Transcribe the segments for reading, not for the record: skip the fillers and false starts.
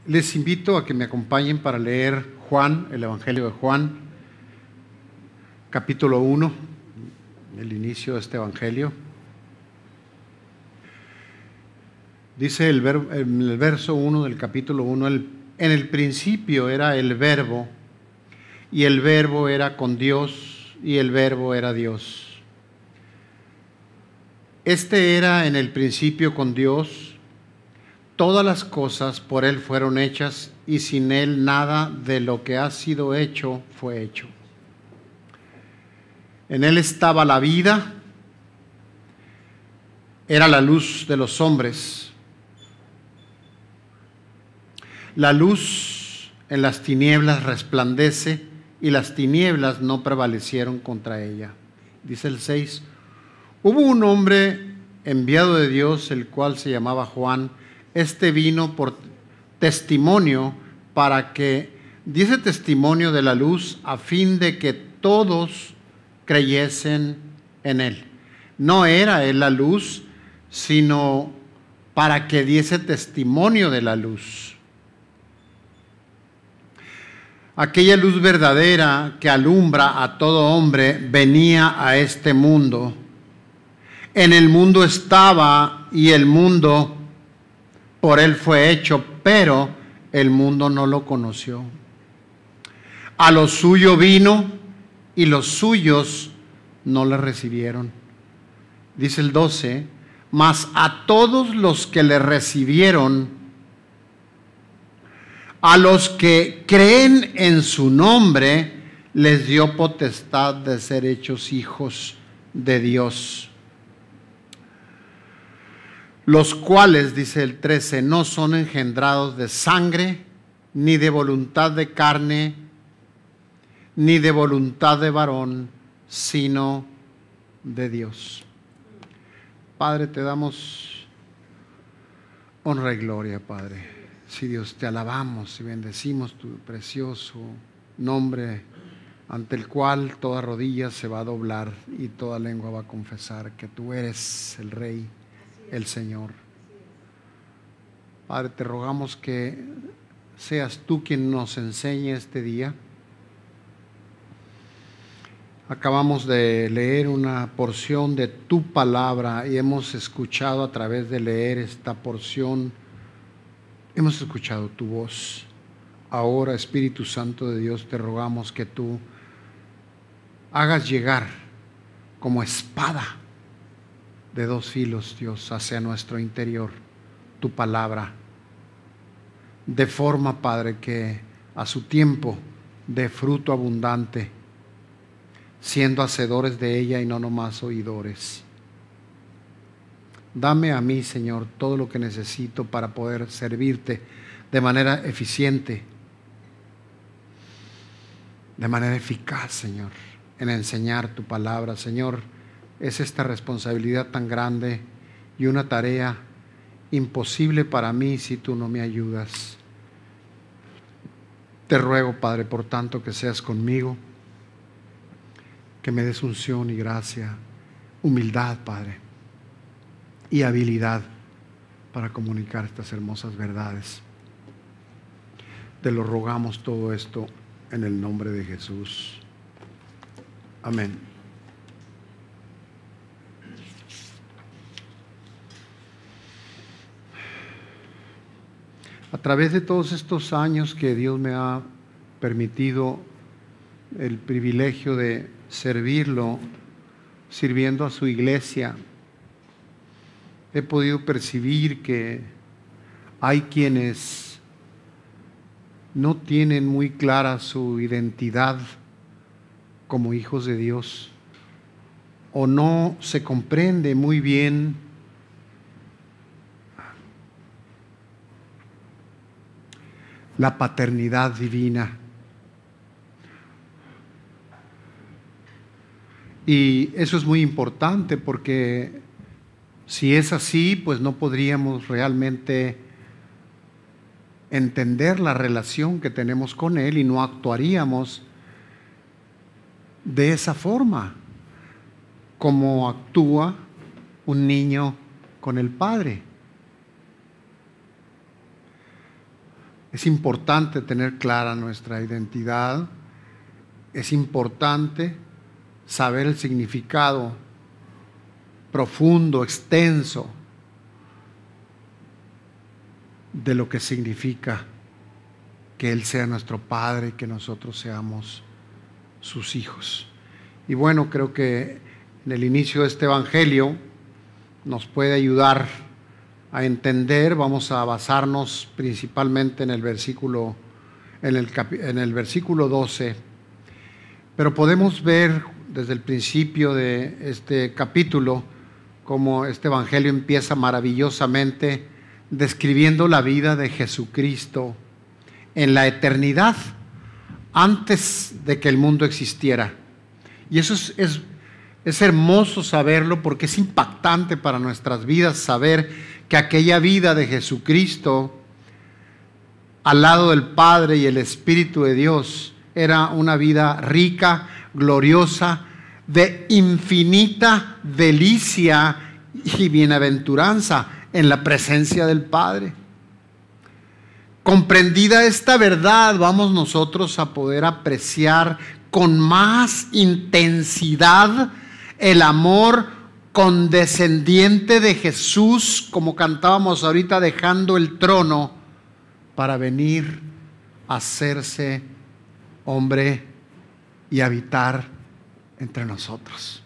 Les invito a que me acompañen para leer Juan, el Evangelio de Juan, capítulo 1, el inicio de este Evangelio. Dice en el verso 1 del capítulo 1, en el principio era el Verbo, y el Verbo era con Dios, y el Verbo era Dios. Este era en el principio con Dios. Todas las cosas por Él fueron hechas, y sin Él nada de lo que ha sido hecho fue hecho. En Él estaba la vida, era la luz de los hombres. La luz en las tinieblas resplandece, y las tinieblas no prevalecieron contra ella. Dice el 6, hubo un hombre enviado de Dios, el cual se llamaba Juan. Este vino por testimonio para que diese testimonio de la luz, a fin de que todos creyesen en él. No era él la luz, sino para que diese testimonio de la luz. Aquella luz verdadera que alumbra a todo hombre venía a este mundo. En el mundo estaba, y el mundo por él fue hecho, pero el mundo no lo conoció. A lo suyo vino, y los suyos no le recibieron. Dice el 12, mas a todos los que le recibieron, a los que creen en su nombre, les dio potestad de ser hechos hijos de Dios. Los cuales, dice el 13, no son engendrados de sangre, ni de voluntad de carne, ni de voluntad de varón, sino de Dios. Padre, te damos honra y gloria, Padre. Sí, Dios, te alabamos y bendecimos tu precioso nombre, ante el cual toda rodilla se va a doblar y toda lengua va a confesar que tú eres el Rey, el Señor. Padre, te rogamos que seas tú quien nos enseñe este día. Acabamos de leer una porción de tu palabra y hemos escuchado a través de leer esta porción, hemos escuchado tu voz. Ahora, Espíritu Santo de Dios, te rogamos que tú hagas llegar como espada de dos filos, Dios, hacia nuestro interior tu palabra, de forma, Padre, que a su tiempo dé fruto abundante, siendo hacedores de ella y no nomás oidores. Dame a mí, Señor, todo lo que necesito para poder servirte de manera eficiente, de manera eficaz, Señor, en enseñar tu palabra. Señor, es esta responsabilidad tan grande y una tarea imposible para mí si tú no me ayudas. Te ruego, Padre, por tanto, que seas conmigo, que me des unción y gracia, humildad, Padre, y habilidad para comunicar estas hermosas verdades. Te lo rogamos todo esto en el nombre de Jesús. Amén. A través de todos estos años que Dios me ha permitido el privilegio de servirlo, sirviendo a su iglesia, he podido percibir que hay quienes no tienen muy clara su identidad como hijos de Dios, o no se comprende muy bien la paternidad divina. Y eso es muy importante, porque si es así, pues no podríamos realmente entender la relación que tenemos con Él y no actuaríamos de esa forma como actúa un niño con el padre. Es importante tener clara nuestra identidad. Es importante saber el significado profundo, extenso de lo que significa que Él sea nuestro Padre y que nosotros seamos sus hijos. Y bueno, creo que en el inicio de este Evangelio nos puede ayudar a entender. Vamos a basarnos principalmente en el versículo 12, pero podemos ver desde el principio de este capítulo cómo este Evangelio empieza maravillosamente describiendo la vida de Jesucristo en la eternidad, antes de que el mundo existiera. Y eso es hermoso saberlo, porque es impactante para nuestras vidas saber que aquella vida de Jesucristo al lado del Padre y el Espíritu de Dios era una vida rica, gloriosa, de infinita delicia y bienaventuranza en la presencia del Padre. Comprendida esta verdad, vamos nosotros a poder apreciar con más intensidad el amor condescendiente de Jesús, como cantábamos ahorita, dejando el trono para venir a hacerse hombre y habitar entre nosotros.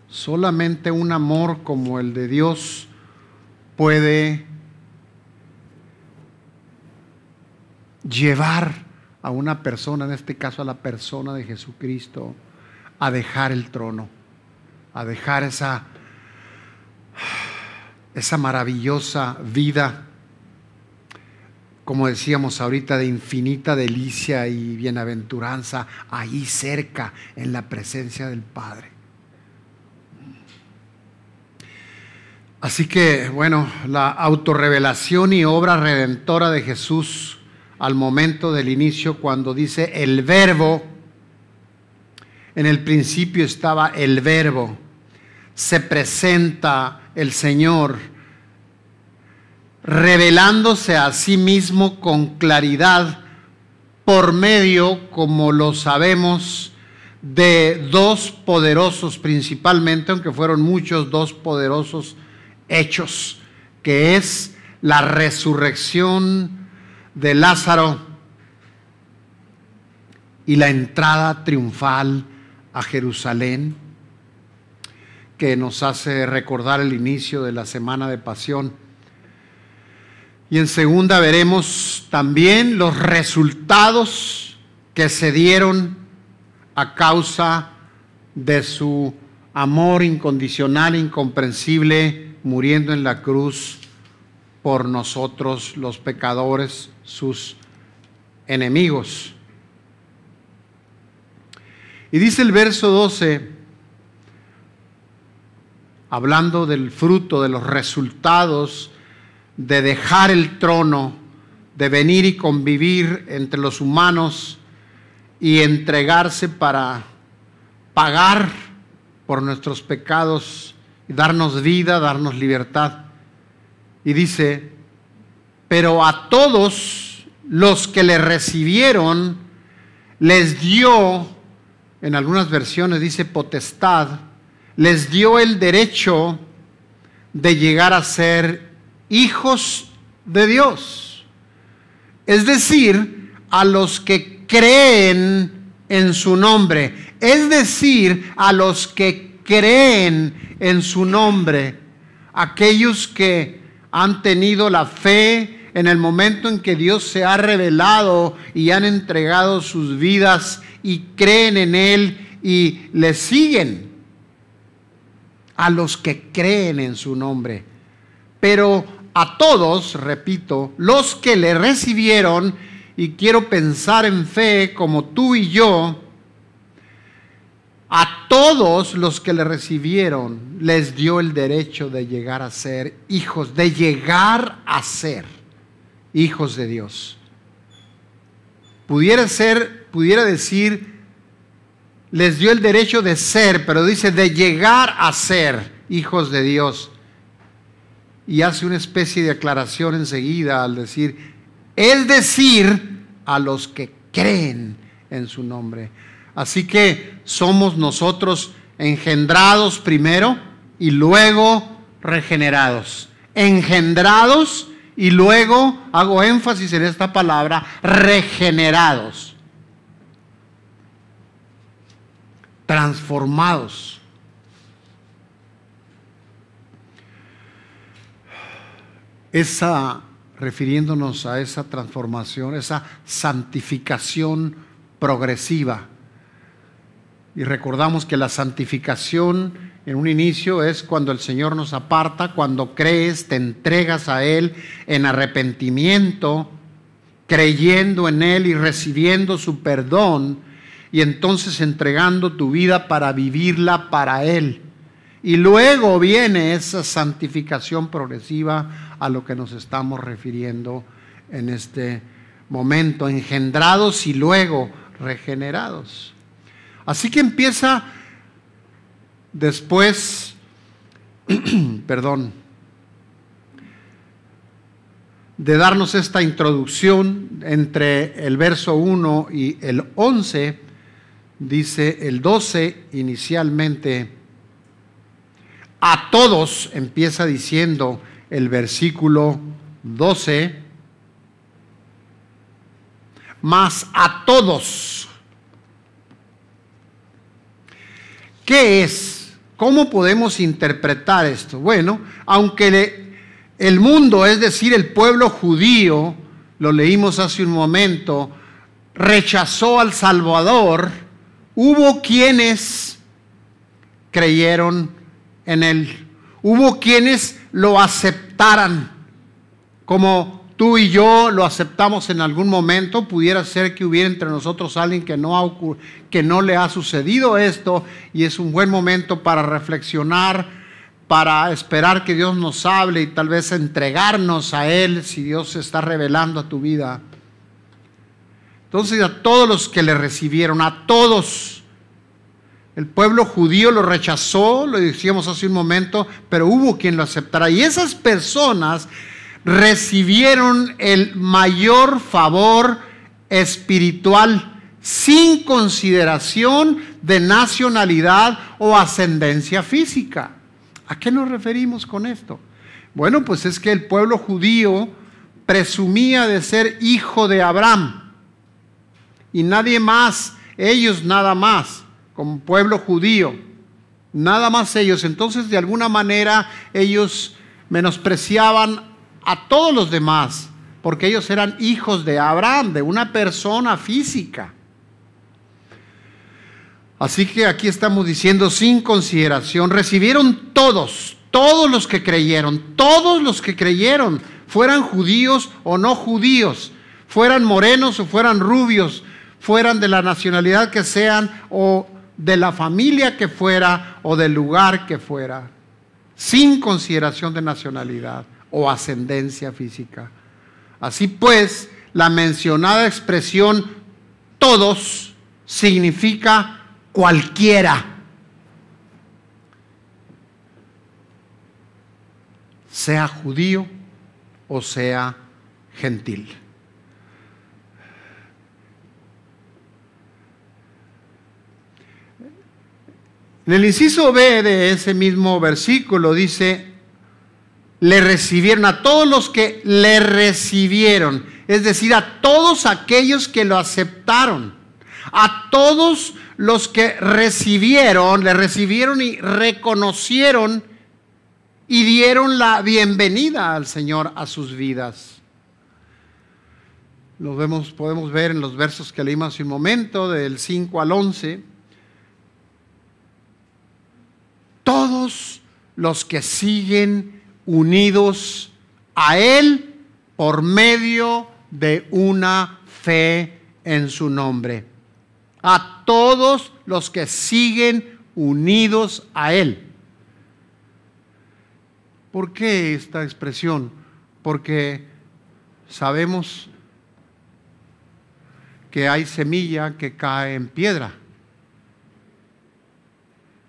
Solamente un amor como el de Dios puede llevar a una persona, en este caso a la persona de Jesucristo, a dejar el trono, a dejar esa maravillosa vida, como decíamos ahorita, de infinita delicia y bienaventuranza, ahí cerca, en la presencia del Padre. Así que, bueno, la autorrevelación y obra redentora de Jesús al momento del inicio, cuando dice el Verbo, en el principio estaba el Verbo, se presenta el Señor revelándose a sí mismo con claridad por medio, como lo sabemos, de dos poderosos, principalmente, aunque fueron muchos, dos poderosos hechos, que es la resurrección de Lázaro y la entrada triunfal a Jerusalén, que nos hace recordar el inicio de la Semana de Pasión. Y en segunda veremos también los resultados que se dieron a causa de su amor incondicional, incomprensible, muriendo en la cruz por nosotros los pecadores, sus enemigos. Y dice el verso 12, hablando del fruto, de los resultados de dejar el trono, de venir y convivir entre los humanos y entregarse para pagar por nuestros pecados y darnos vida, darnos libertad. Y dice, pero a todos los que le recibieron les dio, en algunas versiones dice potestad, les dio el derecho de llegar a ser hijos de Dios. Es decir, a los que creen en su nombre. Es decir, a los que creen en su nombre. Aquellos que han tenido la fe en el momento en que Dios se ha revelado y han entregado sus vidas y creen en Él y le siguen. A los que creen en su nombre. Pero a todos, repito, los que le recibieron, y quiero pensar en fe como tú y yo, a todos los que le recibieron les dio el derecho de llegar a ser hijos, de llegar a ser hijos de Dios. Pudiera decir, les dio el derecho de ser, pero dice de llegar a ser hijos de Dios. y hace una especie de aclaración enseguida al decir, es decir, a los que creen en su nombre. Así que somos nosotros engendrados primero y luego regenerados. Engendrados y luego, hago énfasis en esta palabra, regenerados. Transformados. Refiriéndonos a esa transformación, esa santificación progresiva. Y recordamos que la santificación en un inicio es cuando el Señor nos aparta, cuando crees, te entregas a Él en arrepentimiento, creyendo en Él y recibiendo su perdón, y entonces entregando tu vida para vivirla para Él. Y luego viene esa santificación progresiva a lo que nos estamos refiriendo en este momento, engendrados y luego regenerados. Así que empieza después, de darnos esta introducción entre el verso 1 y el 11, dice el 12 inicialmente, a todos, empieza diciendo el versículo 12, mas a todos. ¿Qué es? ¿Cómo podemos interpretar esto? Bueno, aunque el mundo, es decir, el pueblo judío, lo leímos hace un momento, rechazó al Salvador, hubo quienes creyeron en Él. Hubo quienes lo aceptaran, como tú y yo lo aceptamos en algún momento. Pudiera ser que hubiera entre nosotros alguien que no le ha sucedido esto, y es un buen momento para reflexionar, para esperar que Dios nos hable y tal vez entregarnos a Él si Dios se está revelando a tu vida. Entonces, a todos los que le recibieron, a todos. El pueblo judío lo rechazó, lo decíamos hace un momento, pero hubo quien lo aceptara. Y esas personas recibieron el mayor favor espiritual sin consideración de nacionalidad o ascendencia física. ¿A qué nos referimos con esto? Bueno, pues es que el pueblo judío presumía de ser hijo de Abraham y nadie más, ellos nada más. Como pueblo judío, nada más ellos. Entonces, de alguna manera, ellos menospreciaban a todos los demás, porque ellos eran hijos de Abraham, de una persona física. Así que aquí estamos diciendo sin consideración, recibieron todos los que creyeron, fueran judíos o no judíos, fueran morenos o fueran rubios, fueran de la nacionalidad que sean o de la familia que fuera o del lugar que fuera, sin consideración de nacionalidad o ascendencia física. Así pues, la mencionada expresión todos significa cualquiera, sea judío o sea gentil. En el inciso B de ese mismo versículo dice, le recibieron, a todos los que le recibieron, es decir, a todos aquellos que lo aceptaron, a todos los que recibieron, le recibieron y reconocieron y dieron la bienvenida al Señor a sus vidas. Podemos ver en los versos que leímos hace un momento, del 5 al 11, todos los que siguen unidos a Él por medio de una fe en su nombre. A todos los que siguen unidos a Él. ¿Por qué esta expresión? Porque sabemos que hay semilla que cae en piedra.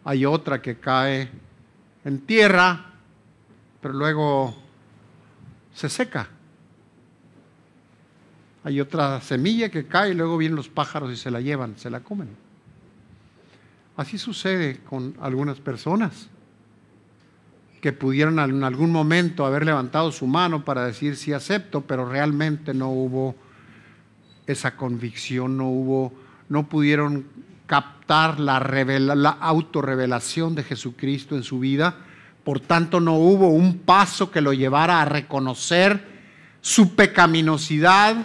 Hay otra que cae en tierra, pero luego se seca. Hay otra semilla que cae y luego vienen los pájaros y se la llevan, se la comen. Así sucede con algunas personas que pudieron en algún momento haber levantado su mano para decir sí acepto, pero realmente no hubo esa convicción, no pudieron captar la autorrevelación de Jesucristo en su vida. Por tanto, no hubo un paso que lo llevara a reconocer su pecaminosidad,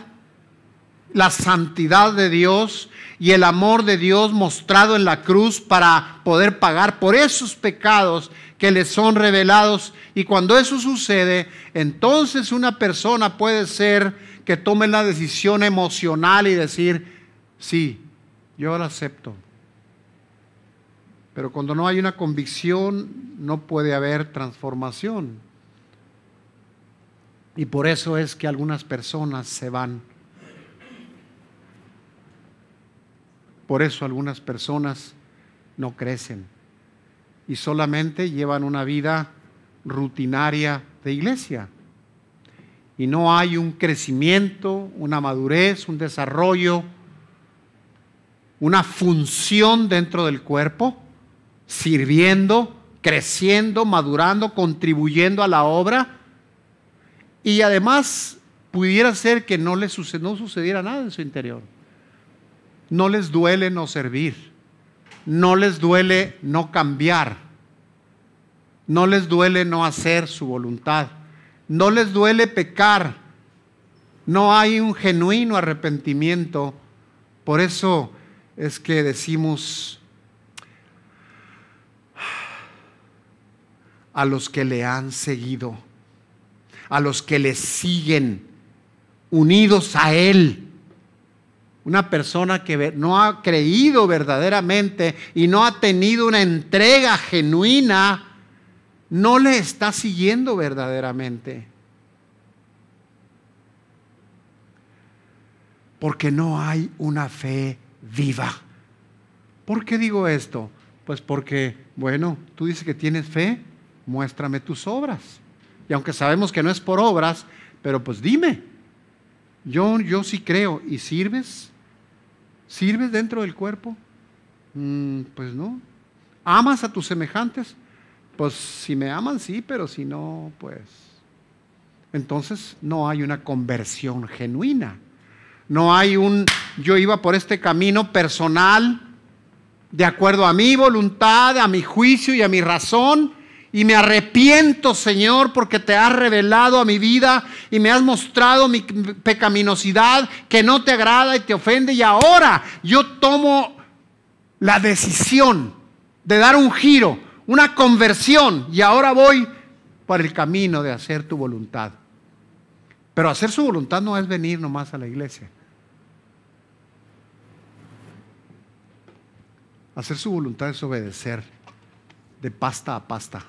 la santidad de Dios y el amor de Dios mostrado en la cruz para poder pagar por esos pecados que les son revelados. Y cuando eso sucede, entonces una persona puede ser que tome la decisión emocional y decir, sí, yo lo acepto. Pero cuando no hay una convicción, no puede haber transformación. Y por eso es que algunas personas se van. Por eso algunas personas no crecen y solamente llevan una vida rutinaria de iglesia. Y no hay un crecimiento, una madurez, un desarrollo, una función dentro del cuerpo, sirviendo, creciendo, madurando, contribuyendo a la obra. Y además pudiera ser que no sucediera nada en su interior. No les duele no servir, no les duele no cambiar, no les duele no hacer su voluntad, no les duele pecar, no hay un genuino arrepentimiento. Por eso es que decimos a los que le han seguido, a los que le siguen, unidos a Él. Una persona que no ha creído verdaderamente y no ha tenido una entrega genuina, no le está siguiendo verdaderamente. Porque no hay una fe viva. ¿Por qué digo esto? Pues porque, bueno, tú dices que tienes fe, muéstrame tus obras. Y aunque sabemos que no es por obras, pero pues dime, yo sí creo. ¿Y sirves? ¿Sirves dentro del cuerpo? Pues no. ¿Amas a tus semejantes? Pues si me aman, sí, pero si no, pues... Entonces no hay una conversión genuina. No hay yo iba por este camino personal, de acuerdo a mi voluntad, a mi juicio y a mi razón, y me arrepiento, Señor, porque te has revelado a mi vida y me has mostrado mi pecaminosidad que no te agrada y te ofende, y ahora yo tomo la decisión de dar un giro, una conversión, y ahora voy por el camino de hacer tu voluntad. Pero hacer su voluntad no es venir nomás a la iglesia. Hacer su voluntad es obedecer de pasta a pasta.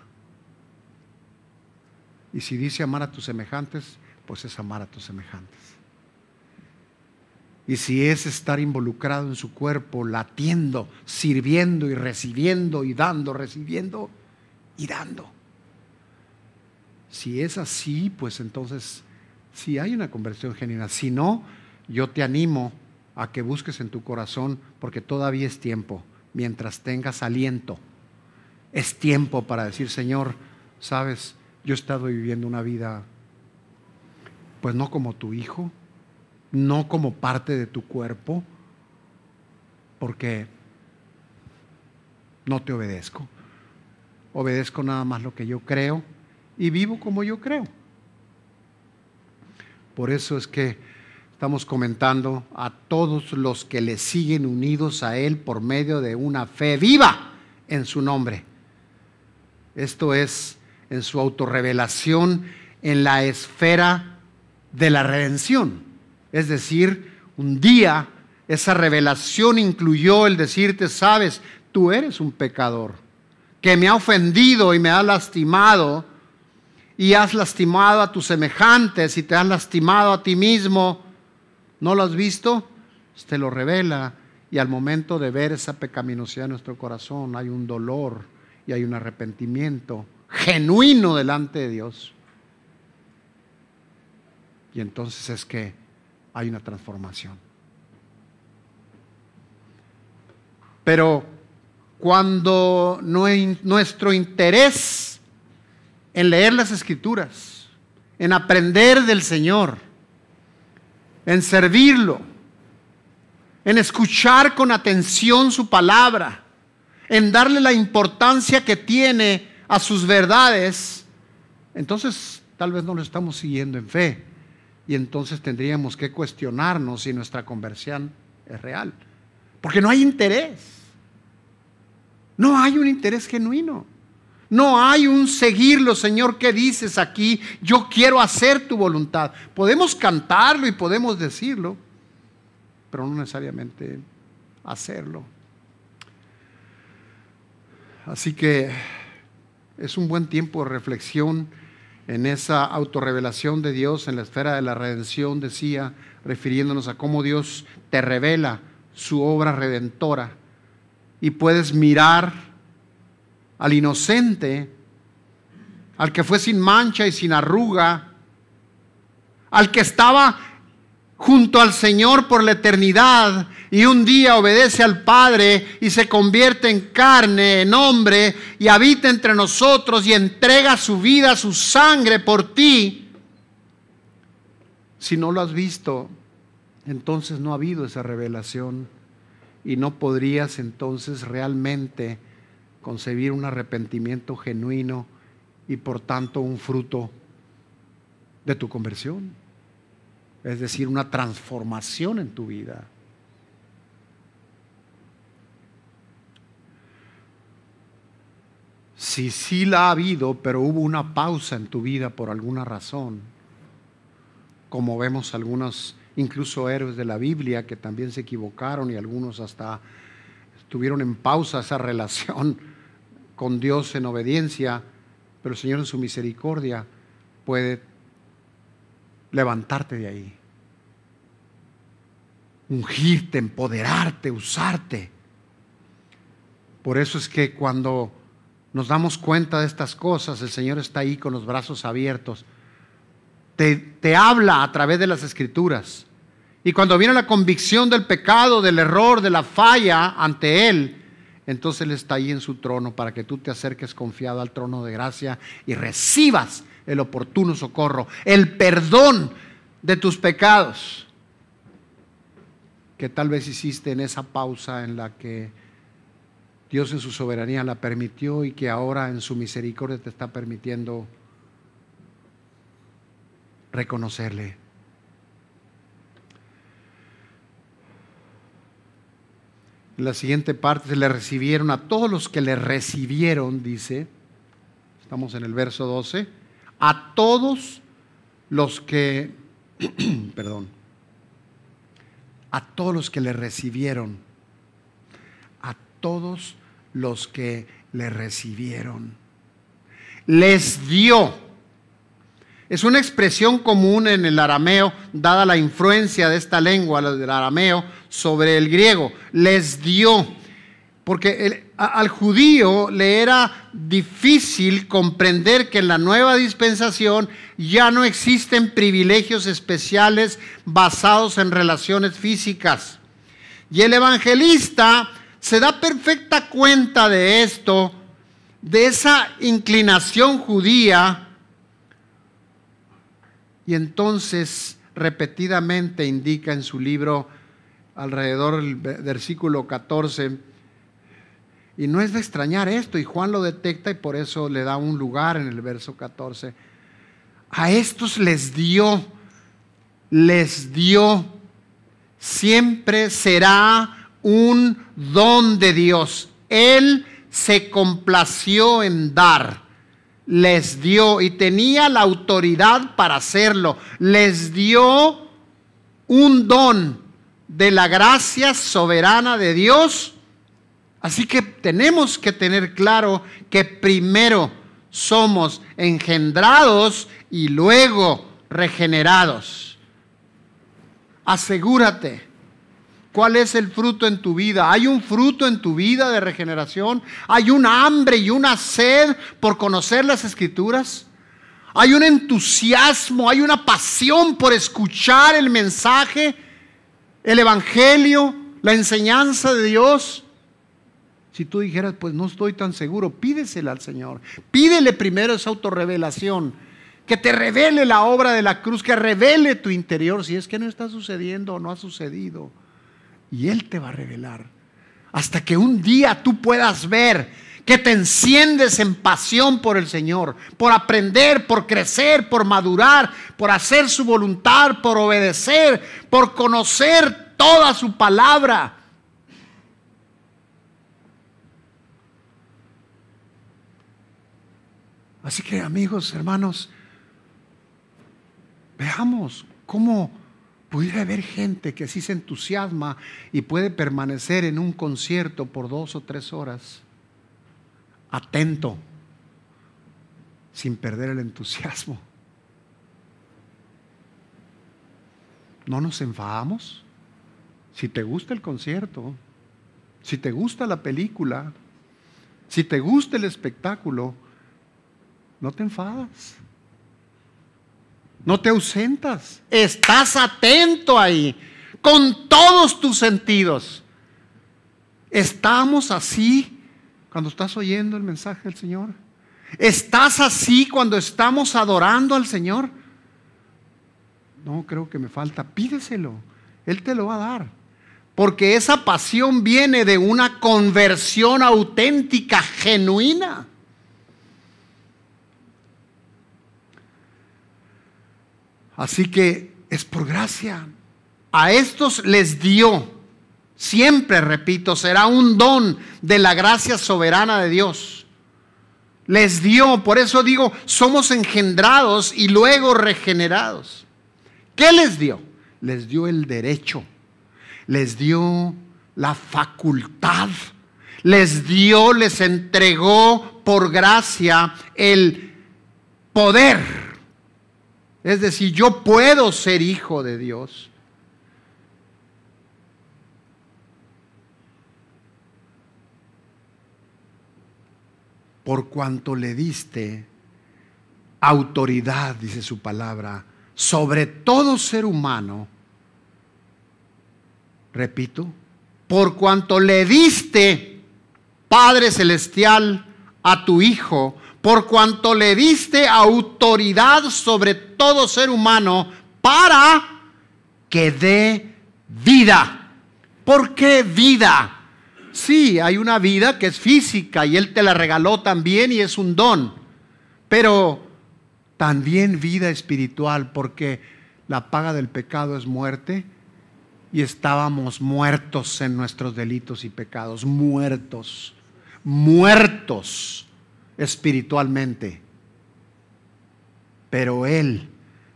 Y si dice amar a tus semejantes, pues es amar a tus semejantes. Y si es estar involucrado en su cuerpo, latiendo, sirviendo y recibiendo y dando, recibiendo y dando. Si es así, pues entonces sí hay una conversión genuina. Si no, yo te animo a que busques en tu corazón, porque todavía es tiempo. Mientras tengas aliento, es tiempo para decir, Señor, sabes, yo he estado viviendo una vida, pues no como tu hijo, no como parte de tu cuerpo, porque no te obedezco. Obedezco nada más lo que yo creo y vivo como yo creo. Por eso es que estamos comentando a todos los que le siguen unidos a Él por medio de una fe viva en su nombre. Esto es en su autorrevelación en la esfera de la redención. Es decir, un día esa revelación incluyó el decirte, sabes, tú eres un pecador, que me ha ofendido y me ha lastimado, y has lastimado a tus semejantes y te has lastimado a ti mismo. ¿No lo has visto? Te lo revela, y al momento de ver esa pecaminosidad en nuestro corazón hay un dolor y hay un arrepentimiento genuino delante de Dios. Y entonces es que hay una transformación. Pero cuando nuestro interés en leer las Escrituras, en aprender del Señor, en servirlo, en escuchar con atención su palabra, en darle la importancia que tiene a sus verdades, entonces tal vez no lo estamos siguiendo en fe. Y entonces tendríamos que cuestionarnos si nuestra conversión es real. Porque no hay interés. No hay un interés genuino. No hay un seguirlo, Señor, ¿qué dices aquí? Yo quiero hacer tu voluntad. Podemos cantarlo y podemos decirlo, pero no necesariamente hacerlo. Así que es un buen tiempo de reflexión en esa autorrevelación de Dios en la esfera de la redención, decía, refiriéndonos a cómo Dios te revela su obra redentora y puedes mirar al inocente, al que fue sin mancha y sin arruga, al que estaba junto al Señor por la eternidad y un día obedece al Padre y se convierte en carne, en hombre, y habita entre nosotros y entrega su vida, su sangre por ti. Si no lo has visto, entonces no ha habido esa revelación y no podrías entonces realmente concebir un arrepentimiento genuino y por tanto un fruto de tu conversión, es decir, una transformación en tu vida. Si sí la ha habido, pero hubo una pausa en tu vida por alguna razón, como vemos algunos, incluso héroes de la Biblia, que también se equivocaron y algunos hasta estuvieron en pausa esa relación con Dios en obediencia, pero el Señor en su misericordia puede levantarte de ahí, ungirte, empoderarte, usarte. Por eso es que cuando nos damos cuenta de estas cosas, el Señor está ahí con los brazos abiertos, te habla a través de las Escrituras. Y cuando viene la convicción del pecado, del error, de la falla ante Él, entonces Él está ahí en su trono para que tú te acerques confiado al trono de gracia y recibas el oportuno socorro, el perdón de tus pecados que tal vez hiciste en esa pausa en la que Dios en su soberanía la permitió y que ahora en su misericordia te está permitiendo reconocerle. En la siguiente parte, se le recibieron a todos los que le recibieron, dice, estamos en el verso 12, a todos los que, a todos los que le recibieron, a todos los que le recibieron, les dio. Es una expresión común en el arameo, dada la influencia de esta lengua, la del arameo, sobre el griego. Les dio, porque al judío le era difícil comprender que en la nueva dispensación ya no existen privilegios especiales basados en relaciones físicas. Y el evangelista se da perfecta cuenta de esto, de esa inclinación judía. Y entonces repetidamente indica en su libro, alrededor del versículo 14, y no es de extrañar esto, y Juan lo detecta y por eso le da un lugar en el verso 14. A estos les dio, siempre será un don de Dios. Él se complació en dar. Les dio y tenía la autoridad para hacerlo. Les dio un don de la gracia soberana de Dios. Así que tenemos que tener claro que primero somos engendrados y luego regenerados. Asegúrate. ¿Cuál es el fruto en tu vida? ¿Hay un fruto en tu vida de regeneración? ¿Hay un hambre y una sed por conocer las Escrituras? hay un entusiasmo, hay una pasión por escuchar el mensaje, el evangelio, la enseñanza de Dios. Si tú dijeras, pues no estoy tan seguro, pídesela al Señor. Pídele primero esa autorrevelación, que te revele la obra de la cruz, que revele tu interior, si es que no está sucediendo o no ha sucedido. Y Él te va a revelar, hasta que un día tú puedas ver que te enciendes en pasión por el Señor, por aprender, por crecer, por madurar, por hacer su voluntad, por obedecer, por conocer toda su palabra. Así que, amigos, hermanos, veamos cómo pudiera haber gente que sí se entusiasma y puede permanecer en un concierto por 2 o 3 horas, atento, sin perder el entusiasmo. ¿No nos enfadamos? Si te gusta el concierto, si te gusta la película, si te gusta el espectáculo, no te enfadas, no te ausentas, estás atento ahí, con todos tus sentidos. ¿Estamos así cuando estás oyendo el mensaje del Señor? ¿Estás así cuando estamos adorando al Señor? No, creo que me falta. Pídeselo, Él te lo va a dar, porque esa pasión viene de una conversión auténtica, genuina. Así que es por gracia. A estos les dio, siempre repito, será un don de la gracia soberana de Dios. Les dio, por eso digo, somos engendrados y luego regenerados. ¿Qué les dio? Les dio el derecho, les dio la facultad, les entregó por gracia el poder. Es decir, yo puedo ser hijo de Dios. Por cuanto le diste autoridad, dice su palabra, sobre todo ser humano. Repito, por cuanto le diste, Padre Celestial, a tu Hijo, por cuanto le diste autoridad sobre todo ser humano para que dé vida. ¿Por qué vida? Sí, hay una vida que es física y Él te la regaló también y es un don, pero también vida espiritual, porque la paga del pecado es muerte y estábamos muertos en nuestros delitos y pecados, muertos espiritualmente. Pero Él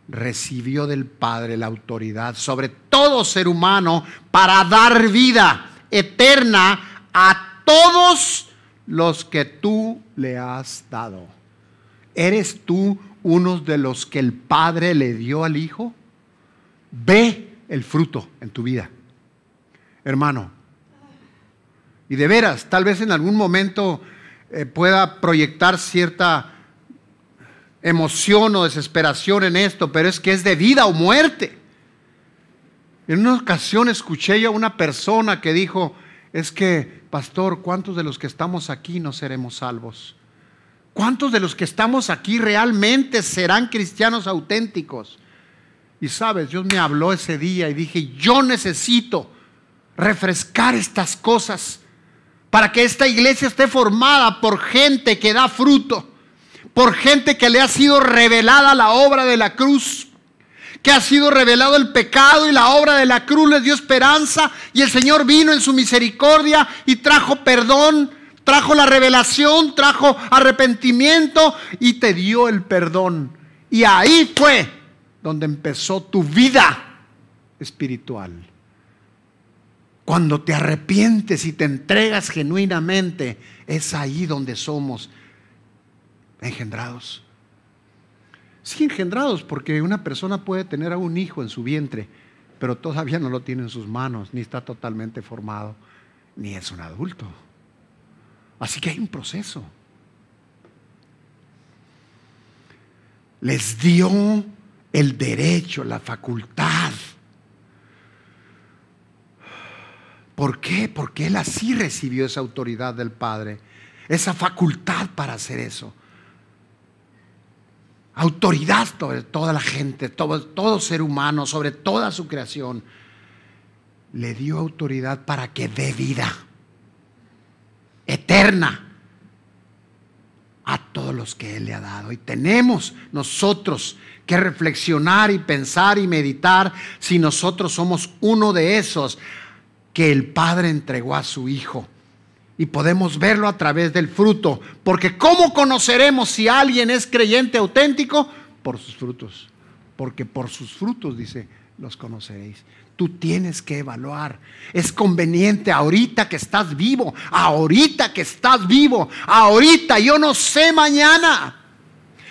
recibió del Padre la autoridad sobre todo ser humano para dar vida eterna a todos los que tú le has dado. ¿Eres tú uno de los que el Padre le dio al Hijo? Ve el fruto en tu vida, hermano. Y de veras, tal vez en algún momento pueda proyectar cierta emoción o desesperación en esto, pero es que es de vida o muerte. En una ocasión escuché yo a una persona que dijo, es que, pastor, ¿cuántos de los que estamos aquí no seremos salvos? ¿Cuántos de los que estamos aquí realmente serán cristianos auténticos? Y sabes, Dios me habló ese día y dije, yo necesito refrescar estas cosas para que esta iglesia esté formada por gente que da fruto, por gente que le ha sido revelada la obra de la cruz, que ha sido revelado el pecado y la obra de la cruz les dio esperanza, y el Señor vino en su misericordia y trajo perdón, trajo la revelación, trajo arrepentimiento y te dio el perdón. Y ahí fue donde empezó tu vida espiritual. Cuando te arrepientes y te entregas genuinamente, es ahí donde somos engendrados. Sí, engendrados, porque una persona puede tener a un hijo en su vientre, pero todavía no lo tiene en sus manos, ni está totalmente formado, ni es un adulto. Así que hay un proceso. les dio el derecho, la facultad. ¿Por qué? Porque Él así recibió esa autoridad del Padre, esa facultad para hacer eso. Autoridad sobre toda la gente, todo ser humano, sobre toda su creación. Le dio autoridad para que dé vida eterna a todos los que Él le ha dado. Y tenemos nosotros que reflexionar y pensar y meditar si nosotros somos uno de esos que el Padre entregó a su Hijo. Y podemos verlo a través del fruto. Porque ¿cómo conoceremos si alguien es creyente auténtico? Por sus frutos. Porque por sus frutos, dice, los conoceréis. Tú tienes que evaluar. Es conveniente ahorita que estás vivo. Ahorita que estás vivo. Ahorita, yo no sé mañana.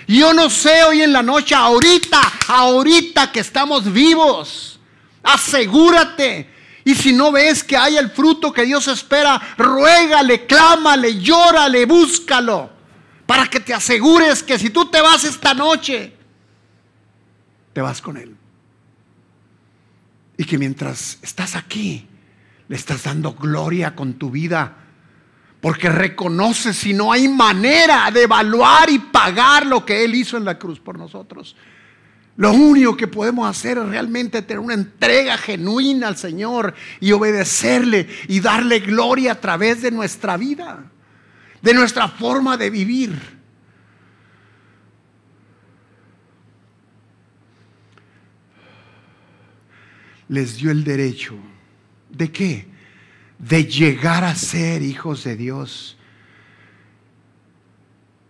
Yo no sé hoy en la noche. Ahorita que estamos vivos. Asegúrate. Y si no ves que hay el fruto que Dios espera, ruégale, clámale, llórale, búscalo. Para que te asegures que si tú te vas esta noche, te vas con Él. Y que mientras estás aquí, le estás dando gloria con tu vida. Porque reconoces si no hay manera de evaluar y pagar lo que Él hizo en la cruz por nosotros. Lo único que podemos hacer es realmente tener una entrega genuina al Señor y obedecerle y darle gloria a través de nuestra vida, de nuestra forma de vivir. Les dio el derecho, ¿de qué? De llegar a ser hijos de Dios.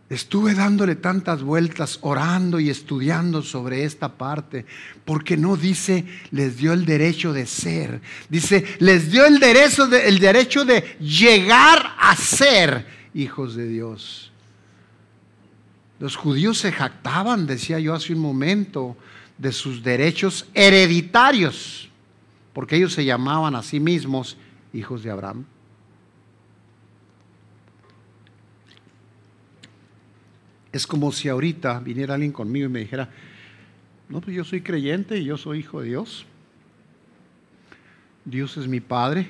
Estuve dándole tantas vueltas, orando y estudiando sobre esta parte, porque no dice les dio el derecho de ser, dice les dio el derecho de llegar a ser hijos de Dios. Los judíos se jactaban, decía yo hace un momento, de sus derechos hereditarios, porque ellos se llamaban a sí mismos hijos de Abraham. Es como si ahorita viniera alguien conmigo y me dijera, no, pues yo soy creyente y yo soy hijo de Dios. Dios es mi Padre.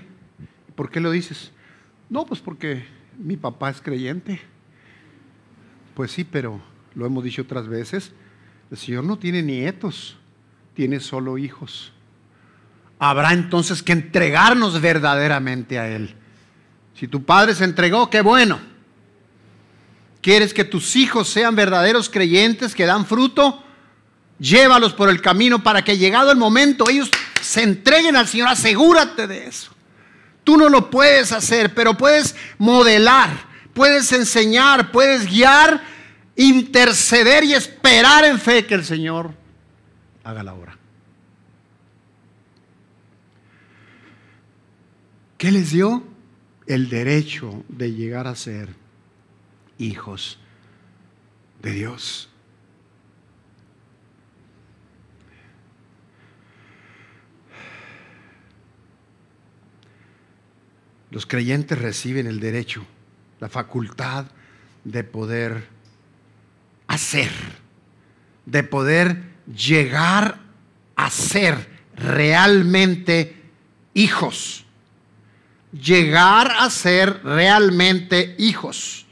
¿Por qué lo dices? No, pues porque mi papá es creyente. Pues sí, pero lo hemos dicho otras veces, el Señor no tiene nietos, tiene solo hijos. Habrá entonces que entregarnos verdaderamente a Él. Si tu Padre se entregó, qué bueno. ¿Quieres que tus hijos sean verdaderos creyentes que dan fruto? Llévalos por el camino para que llegado el momento ellos se entreguen al Señor. Asegúrate de eso. Tú no lo puedes hacer, pero puedes modelar, puedes enseñar, puedes guiar, interceder y esperar en fe que el Señor haga la obra. ¿Qué les dio? El derecho de llegar a ser hijos de Dios. Los creyentes reciben el derecho, la facultad de poder hacer, de poder llegar a ser realmente hijos. Llegar a ser realmente hijos.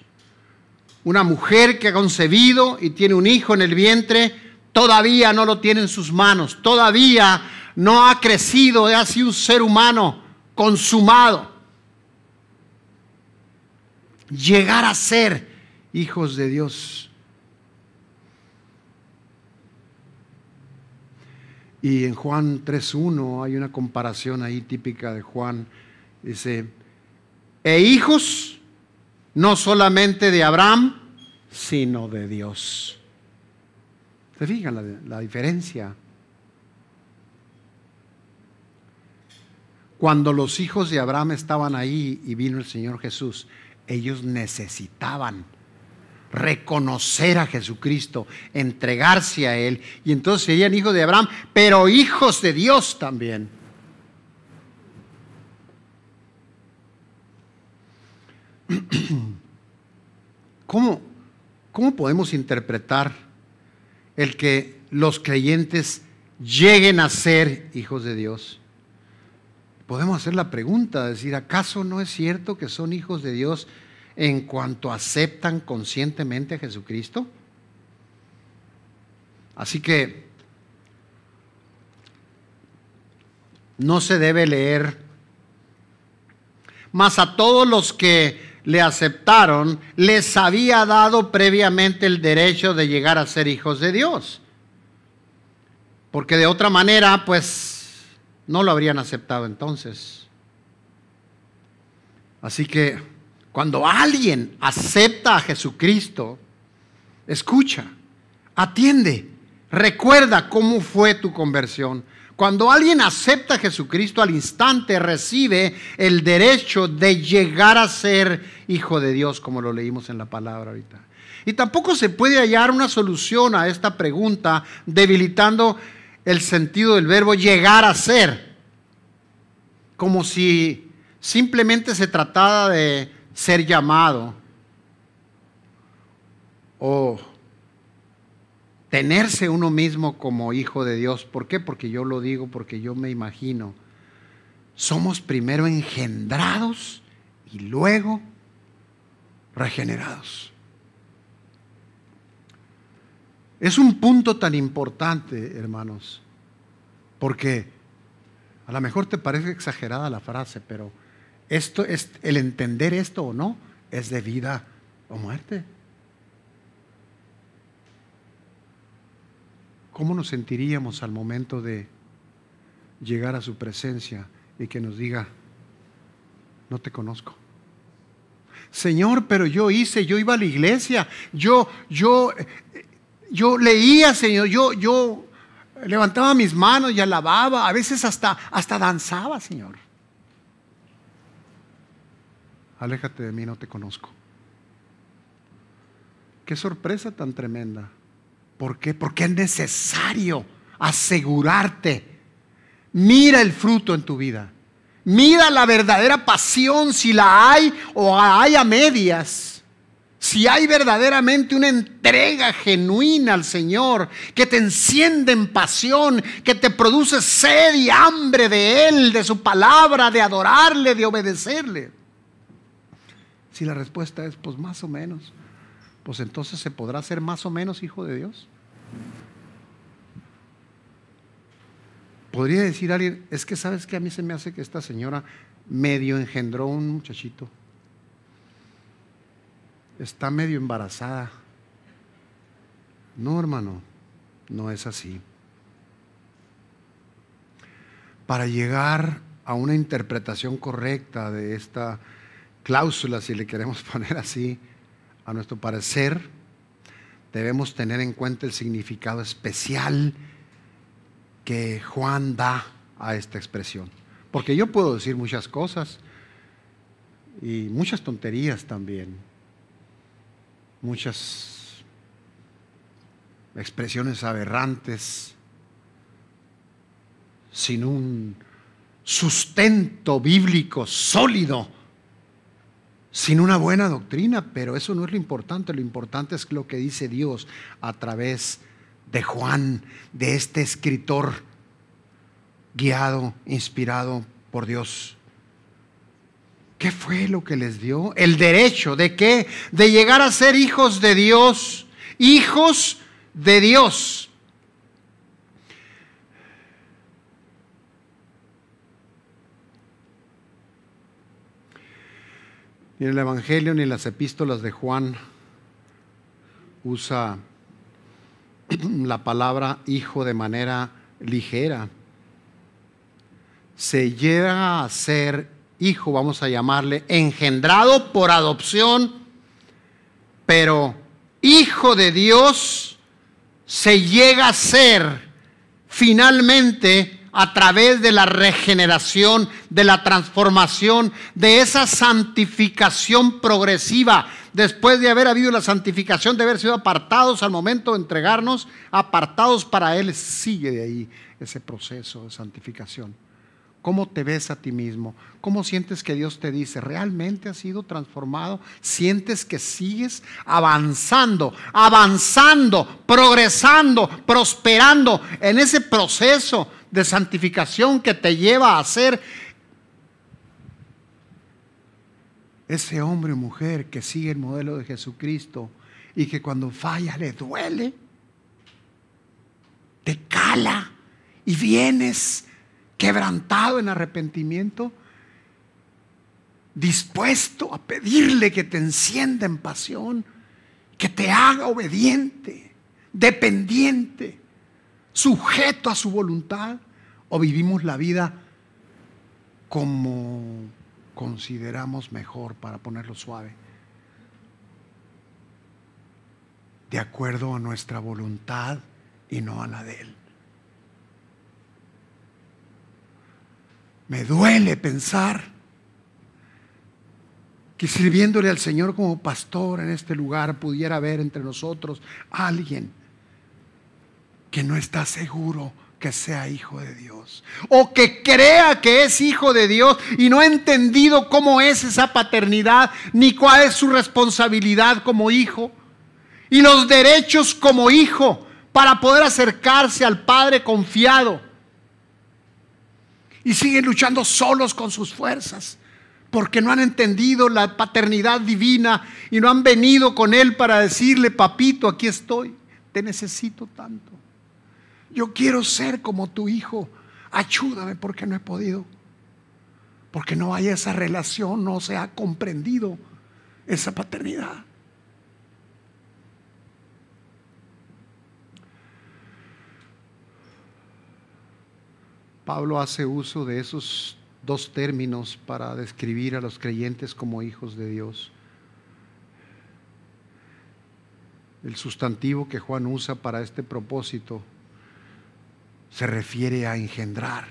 Una mujer que ha concebido y tiene un hijo en el vientre, todavía no lo tiene en sus manos, todavía no ha crecido, es así un ser humano consumado. Llegar a ser hijos de Dios. Y en Juan 3:1 hay una comparación ahí típica de Juan. Dice, e hijos no solamente de Abraham, sino de Dios. ¿Se fijan la diferencia? Cuando los hijos de Abraham estaban ahí y vino el Señor Jesús, ellos necesitaban reconocer a Jesucristo, entregarse a Él, y entonces serían hijos de Abraham, pero hijos de Dios también. ¿Cómo podemos interpretar el que los creyentes lleguen a ser hijos de Dios. Podemos hacer la pregunta, decir, ¿acaso no es cierto que son hijos de Dios en cuanto aceptan conscientemente a Jesucristo? Así que no se debe leer. Mas a todos los que le aceptaron, les había dado previamente el derecho de llegar a ser hijos de Dios. Porque de otra manera, pues, no lo habrían aceptado entonces. Así que cuando alguien acepta a Jesucristo, escucha, atiende, recuerda cómo fue tu conversión. Cuando alguien acepta a Jesucristo, al instante recibe el derecho de llegar a ser hijo de Dios, como lo leímos en la palabra ahorita. Y tampoco se puede hallar una solución a esta pregunta debilitando el sentido del verbo llegar a ser, como si simplemente se tratara de ser llamado o tenerse uno mismo como hijo de Dios. ¿Por qué? Porque yo lo digo, porque yo me imagino. Somos primero engendrados y luego regenerados. Es un punto tan importante, hermanos, porque a lo mejor te parece exagerada la frase, pero esto es, el entender esto o no, es de vida o muerte. ¿Cómo nos sentiríamos al momento de llegar a su presencia y que nos diga, no te conozco? Señor, pero yo iba a la iglesia, yo leía, Señor, yo levantaba mis manos y alababa, a veces hasta danzaba, Señor. Aléjate de mí, no te conozco. Qué sorpresa tan tremenda. ¿Por qué? Porque es necesario asegurarte. Mira el fruto en tu vida. Mira la verdadera pasión, si la hay o hay a medias. Si hay verdaderamente una entrega genuina al Señor, que te enciende en pasión, que te produce sed y hambre de Él, de su palabra, de adorarle, de obedecerle. Si la respuesta es, pues más o menos, pues entonces se podrá ser más o menos hijo de Dios. Podría decir alguien, es que sabes que a mí se me hace que esta señora medio engendró un muchachito. Está medio embarazada. No, hermano, no es así. Para llegar a una interpretación correcta de esta cláusula, si le queremos poner así, a nuestro parecer, debemos tener en cuenta el significado especial que Juan da a esta expresión. Porque yo puedo decir muchas cosas y muchas tonterías también, muchas expresiones aberrantes, sin un sustento bíblico sólido, sin una buena doctrina, pero eso no es lo importante es lo que dice Dios a través de Juan, de este escritor guiado, inspirado por Dios. ¿Qué fue lo que les dio? El derecho ¿de qué? De llegar a ser hijos de Dios, hijos de Dios. Ni el Evangelio ni las epístolas de Juan usa la palabra hijo de manera ligera. Se llega a ser hijo, vamos a llamarle, engendrado por adopción, pero hijo de Dios se llega a ser finalmente a través de la regeneración, de la transformación, de esa santificación progresiva. Después de haber habido la santificación, de haber sido apartados al momento de entregarnos, apartados para Él, sigue de ahí ese proceso de santificación. ¿Cómo te ves a ti mismo? ¿Cómo sientes que Dios te dice? ¿Realmente has sido transformado? ¿Sientes que sigues avanzando, progresando, prosperando en ese proceso de santificación que te lleva a ser ese hombre o mujer que sigue el modelo de Jesucristo y que cuando falla le duele, te cala y vienes quebrantado en arrepentimiento, dispuesto a pedirle que te encienda en pasión, que te haga obediente, dependiente, sujeto a su voluntad? ¿O vivimos la vida como consideramos mejor, para ponerlo suave, de acuerdo a nuestra voluntad y no a la de Él? Me duele pensar que sirviéndole al Señor como pastor en este lugar pudiera haber entre nosotros alguien que no está seguro que sea hijo de Dios, o que crea que es hijo de Dios y no ha entendido cómo es esa paternidad, ni cuál es su responsabilidad como hijo y los derechos como hijo para poder acercarse al Padre confiado. Y siguen luchando solos con sus fuerzas, porque no han entendido la paternidad divina y no han venido con Él para decirle: papito, aquí estoy, te necesito tanto. Yo quiero ser como tu hijo, ayúdame porque no he podido. Porque no hay esa relación, no se ha comprendido esa paternidad. Pablo hace uso de esos dos términos para describir a los creyentes como hijos de Dios. El sustantivo que Juan usa para este propósito se refiere a engendrar.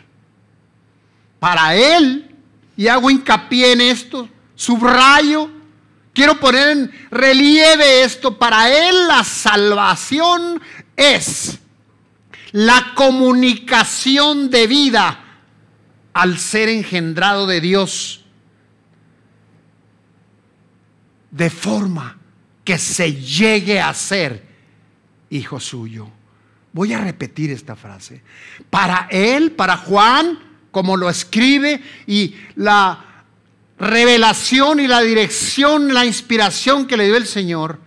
Para Él, y hago hincapié en esto, subrayo, quiero poner en relieve esto: para Él la salvación es la comunicación de vida al ser engendrado de Dios, de forma que se llegue a ser hijo suyo. Voy a repetir esta frase. Para él, para Juan, como lo escribe, y la revelación y la dirección, la inspiración que le dio el Señor,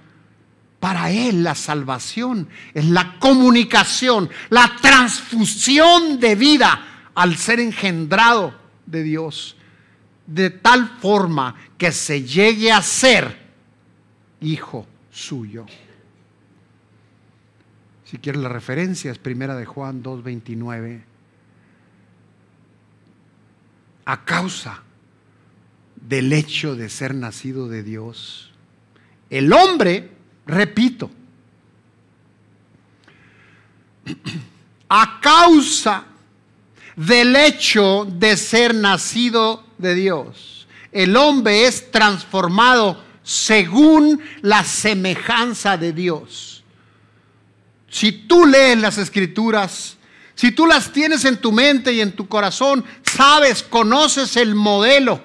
para él la salvación es la comunicación, la transfusión de vida al ser engendrado de Dios, de tal forma que se llegue a ser hijo suyo. Si quieres la referencia, es primera de Juan 2:29. A causa del hecho de ser nacido de Dios, el hombre, repito, a causa del hecho de ser nacido de Dios, el hombre es transformado según la semejanza de Dios. Si tú lees las Escrituras, si tú las tienes en tu mente y en tu corazón, sabes, conoces el modelo.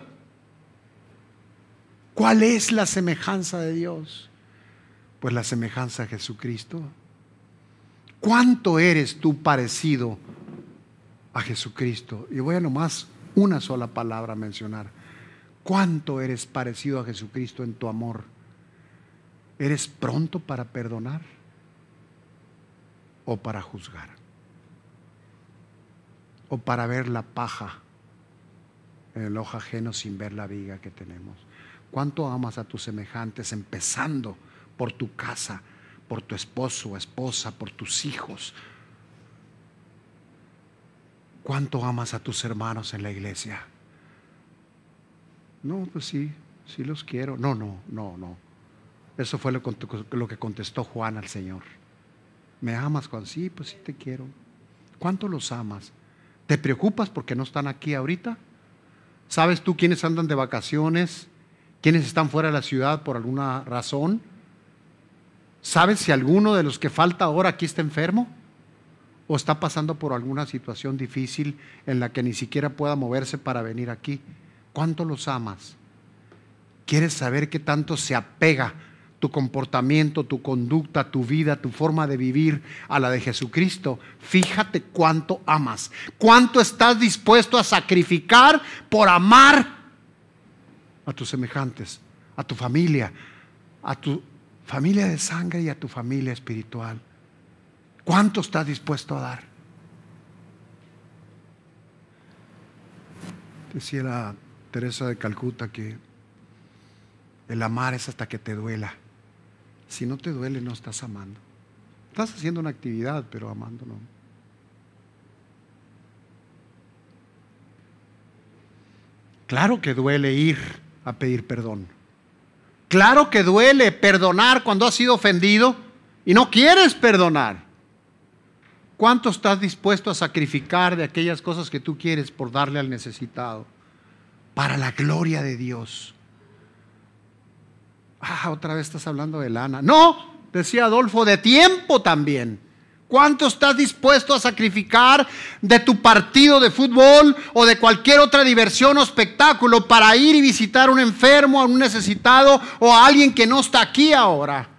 ¿Cuál es la semejanza de Dios? Pues la semejanza a Jesucristo. ¿Cuánto eres tú parecido a Jesucristo? Y voy a nomás una sola palabra a mencionar. ¿Cuánto eres parecido a Jesucristo en tu amor? ¿Eres pronto para perdonar o para juzgar? ¿O para ver la paja en el ojo ajeno sin ver la viga que tenemos? ¿Cuánto amas a tus semejantes, empezando por tu casa, por tu esposo o esposa, por tus hijos? ¿Cuánto amas a tus hermanos en la iglesia? No, pues sí los quiero. No. Eso fue lo que contestó Juan al Señor. ¿Me amas, Juan? Sí, pues sí te quiero. ¿Cuánto los amas? ¿Te preocupas porque no están aquí ahorita? ¿Sabes tú quiénes andan de vacaciones? ¿Quiénes están fuera de la ciudad por alguna razón? ¿Sabes si alguno de los que falta ahora aquí está enfermo? o está pasando por alguna situación difícil en la que ni siquiera pueda moverse para venir aquí. ¿Cuánto los amas? ¿Quieres saber qué tanto se apega tu comportamiento, tu conducta, tu vida, tu forma de vivir a la de Jesucristo? Fíjate cuánto amas, cuánto estás dispuesto a sacrificar por amar a tus semejantes, a tu familia de sangre y a tu familia espiritual. ¿Cuánto estás dispuesto a dar? Decía la Teresa de Calcuta que el amar es hasta que te duela. Si no te duele, no estás amando. Estás haciendo una actividad, pero amando no. Claro que duele ir a pedir perdón. Claro que duele perdonar cuando has sido ofendido y no quieres perdonar. ¿Cuánto estás dispuesto a sacrificar de aquellas cosas que tú quieres por darle al necesitado? Para la gloria de Dios. Otra vez estás hablando de lana. No, decía Adolfo, de tiempo también. ¿Cuánto estás dispuesto a sacrificar de tu partido de fútbol o de cualquier otra diversión o espectáculo para ir y visitar a un enfermo, a un necesitado o a alguien que no está aquí ahora?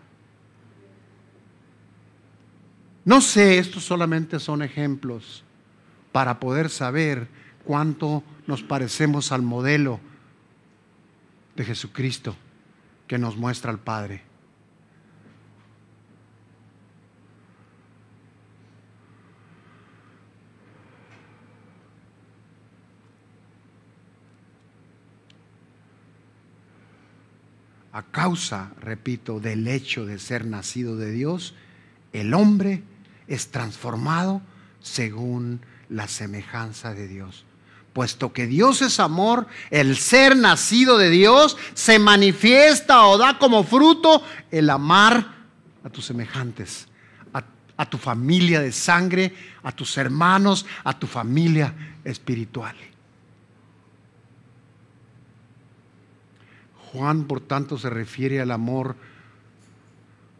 No sé, estos solamente son ejemplos para poder saber cuánto nos parecemos al modelo de Jesucristo que nos muestra al Padre. A causa, repito, del hecho de ser nacido de Dios, el hombre es transformado según la semejanza de Dios. Puesto que Dios es amor, el ser nacido de Dios se manifiesta o da como fruto el amar a tus semejantes, a tu familia de sangre, a tus hermanos, a tu familia espiritual. Juan, por tanto, se refiere al amor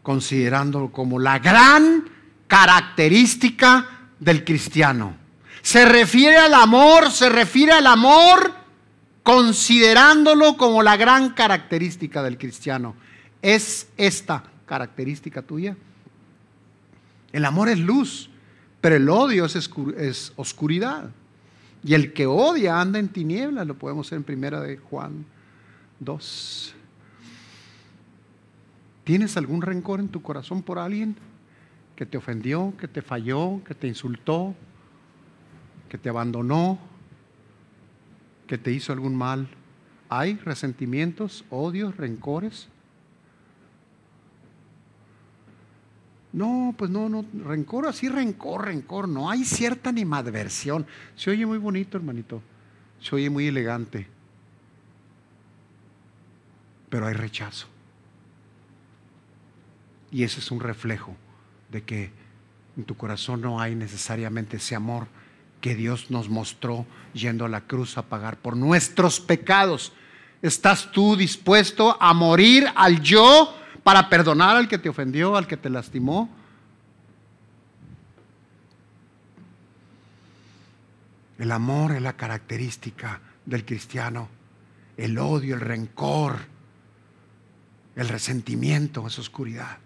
considerándolo como la gran característica del cristiano. Se refiere al amor considerándolo como la gran característica del cristiano. ¿Es esta característica tuya? El amor es luz, pero el odio es oscuridad. Y el que odia anda en tinieblas, lo podemos ver en primera de Juan 2. ¿Tienes algún rencor en tu corazón por alguien que te ofendió, que te falló, que te insultó, que te abandonó, que te hizo algún mal? ¿Hay resentimientos, odios, rencores? No, pues no, rencor, así rencor, no hay cierta animadversión. Se oye muy bonito, hermanito, se oye muy elegante, pero hay rechazo. Y ese es un reflejo de que en tu corazón no hay necesariamente ese amor que Dios nos mostró yendo a la cruz a pagar por nuestros pecados. ¿Estás tú dispuesto a morir al yo para perdonar al que te ofendió, al que te lastimó? El amor es la característica del cristiano. El odio, el rencor, el resentimiento es oscuridad.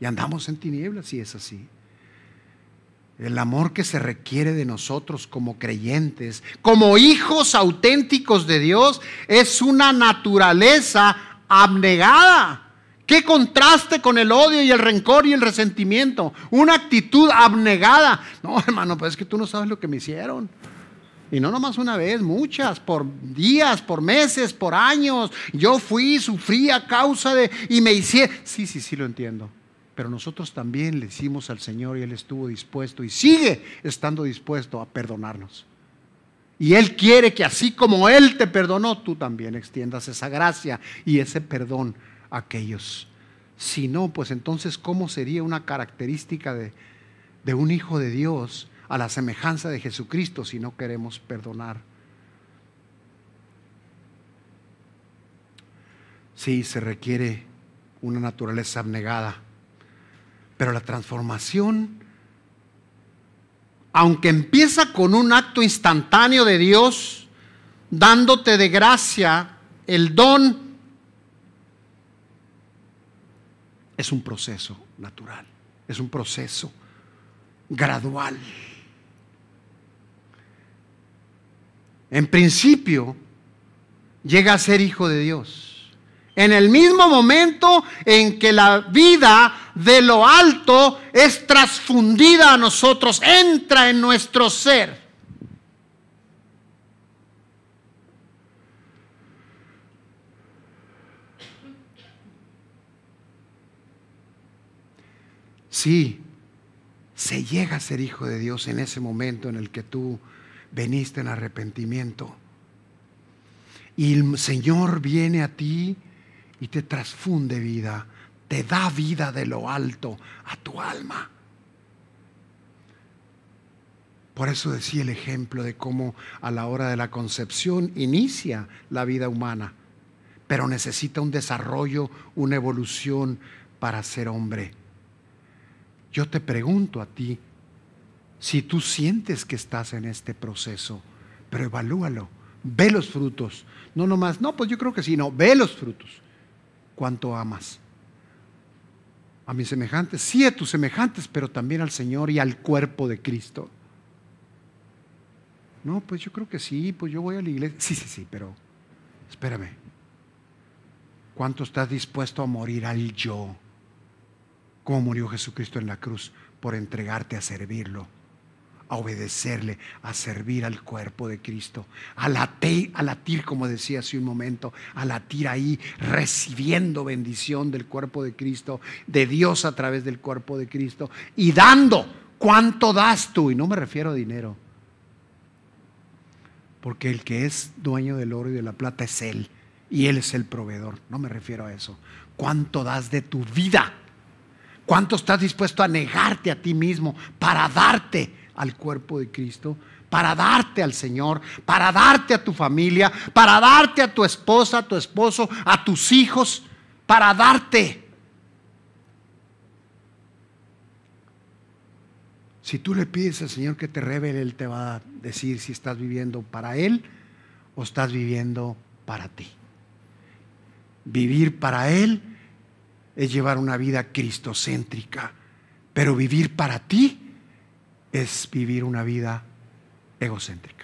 Y andamos en tinieblas si es así. El amor que se requiere de nosotros como creyentes, como hijos auténticos de Dios, es una naturaleza abnegada. ¿Qué contraste con el odio y el rencor y el resentimiento? Una actitud abnegada. No, hermano, pues es que tú no sabes lo que me hicieron. Y no nomás una vez, muchas, por días, por meses, por años. Yo sufrí a causa de, y me hicieron. Sí, lo entiendo. Pero nosotros también le hicimos al Señor y Él estuvo dispuesto y sigue estando dispuesto a perdonarnos. Y Él quiere que así como Él te perdonó, tú también extiendas esa gracia y ese perdón a aquellos. Si no, pues entonces, ¿cómo sería una característica de un hijo de Dios a la semejanza de Jesucristo si no queremos perdonar? Sí, se requiere una naturaleza abnegada. Pero la transformación aunque empieza con un acto instantáneo de Dios, dándote de gracia el don, es un proceso natural, es un proceso gradual. En principio, llega a ser hijo de Dios en el mismo momento en que la vida de lo alto es transfundida a nosotros, entra en nuestro ser. Sí, se llega a ser hijo de Dios en ese momento en el que tú veniste en arrepentimiento. Y el Señor viene a ti y te transfunde vida, te da vida de lo alto a tu alma. Por eso decía el ejemplo de cómo a la hora de la concepción inicia la vida humana, pero necesita un desarrollo, una evolución para ser hombre. Yo te pregunto a ti, si tú sientes que estás en este proceso, pero evalúalo, ve los frutos. No nomás, no, pues yo creo que sí, no, ve los frutos. ¿Cuánto amas? A mis semejantes, sí a tus semejantes, pero también al Señor y al cuerpo de Cristo. No, pues yo creo que sí, pues yo voy a la iglesia. Sí, pero espérame. ¿Cuánto estás dispuesto a morir al yo? Como murió Jesucristo en la cruz, por entregarte a servirlo, a obedecerle, a servir al cuerpo de Cristo, a latir, como decía hace un momento, a latir ahí, recibiendo bendición del cuerpo de Cristo, de Dios a través del cuerpo de Cristo, y dando. ¿Cuánto das tú? Y no me refiero a dinero, porque el que es dueño del oro y de la plata es Él, y Él es el proveedor. No me refiero a eso. ¿Cuánto das de tu vida? ¿Cuánto estás dispuesto a negarte a ti mismo para darte al cuerpo de Cristo, para darte al Señor, para darte a tu familia, para darte a tu esposa, a tu esposo, a tus hijos, para darte? Si tú le pides al Señor que te revele, Él te va a decir si estás viviendo para Él o estás viviendo para ti. Vivir para Él es llevar una vida cristocéntrica, pero vivir para ti es vivir una vida egocéntrica.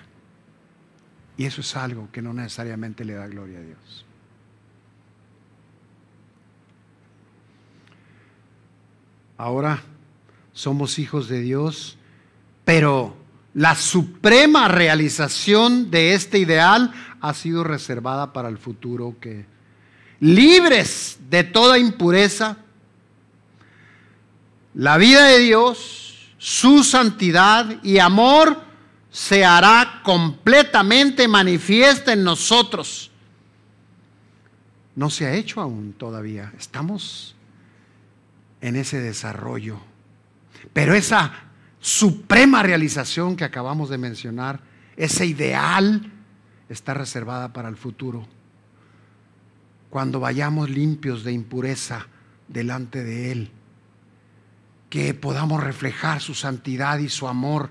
Y eso es algo que no necesariamente le da gloria a Dios. Ahora somos hijos de Dios, pero la suprema realización de este ideal ha sido reservada para el futuro, que libres de toda impureza, la vida de Dios, su santidad y amor se hará completamente manifiesta en nosotros. No se ha hecho aún todavía, estamos en ese desarrollo, pero esa suprema realización que acabamos de mencionar, ese ideal, está reservada para el futuro, cuando vayamos limpios de impureza delante de Él, que podamos reflejar su santidad y su amor.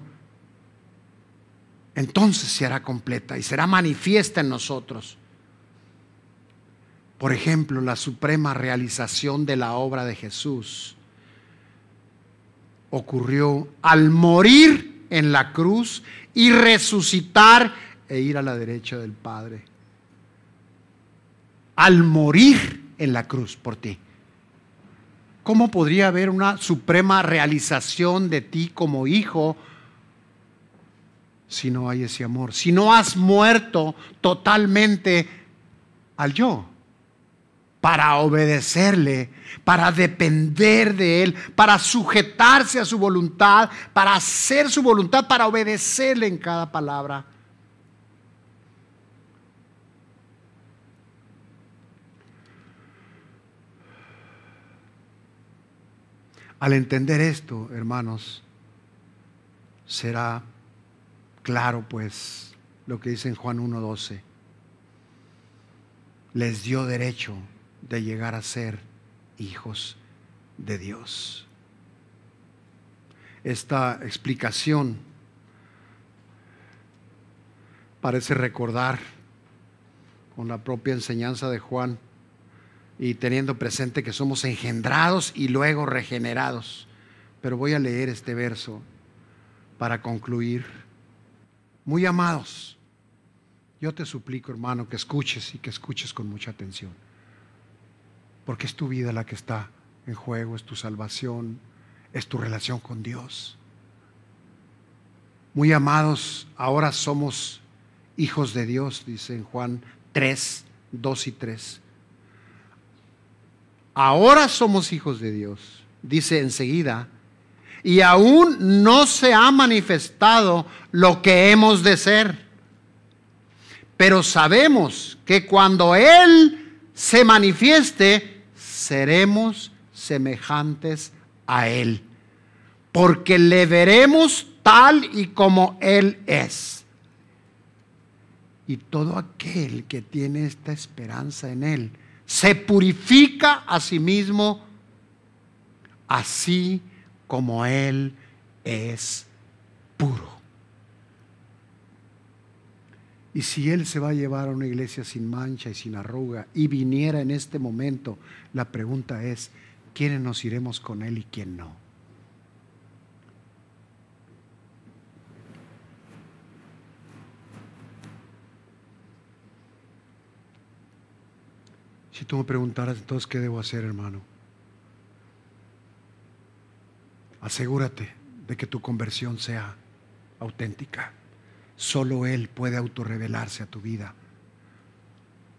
Entonces se hará completa y será manifiesta en nosotros. Por ejemplo, la suprema realización de la obra de Jesús ocurrió al morir en la cruz y resucitar e ir a la derecha del Padre. Al morir en la cruz por ti. ¿Cómo podría haber una suprema realización de ti como hijo si no hay ese amor? Si no has muerto totalmente al yo, para obedecerle, para depender de Él, para sujetarse a su voluntad, para hacer su voluntad, para obedecerle en cada palabra. Al entender esto, hermanos, será claro pues lo que dice en Juan 1:12. Les dio derecho de llegar a ser hijos de Dios. Esta explicación Parece recordar con la propia enseñanza de Juan y teniendo presente que somos engendrados y luego regenerados. Pero voy a leer este verso para concluir. Muy amados, yo te suplico, hermano, que escuches y que escuches con mucha atención, porque es tu vida la que está en juego, es tu salvación, es tu relación con Dios. Muy amados, ahora somos hijos de Dios, dice en Juan 3, 2 y 3. Ahora somos hijos de Dios, dice enseguida, y aún no se ha manifestado lo que hemos de ser. Pero sabemos que cuando Él se manifieste, seremos semejantes a Él, porque le veremos tal y como Él es. Y todo aquel que tiene esta esperanza en Él se purifica a sí mismo, así como Él es puro. Y si Él se va a llevar a una iglesia sin mancha y sin arruga y viniera en este momento, la pregunta es, ¿quiénes nos iremos con Él y quién no? Si tú me preguntaras, entonces, ¿qué debo hacer, hermano? Asegúrate de que tu conversión sea auténtica. Solo Él puede autorrevelarse a tu vida.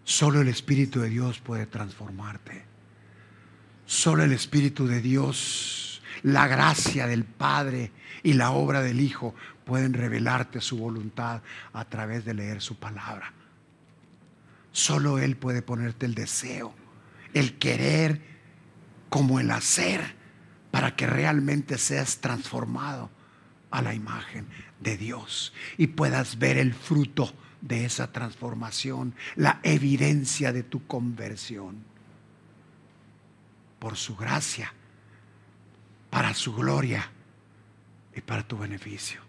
Solo el Espíritu de Dios puede transformarte. Solo el Espíritu de Dios, la gracia del Padre y la obra del Hijo pueden revelarte su voluntad a través de leer su palabra. Solo Él puede ponerte el deseo, el querer como el hacer, para que realmente seas transformado a la imagen de Dios y puedas ver el fruto de esa transformación, la evidencia de tu conversión, por su gracia, para su gloria y para tu beneficio.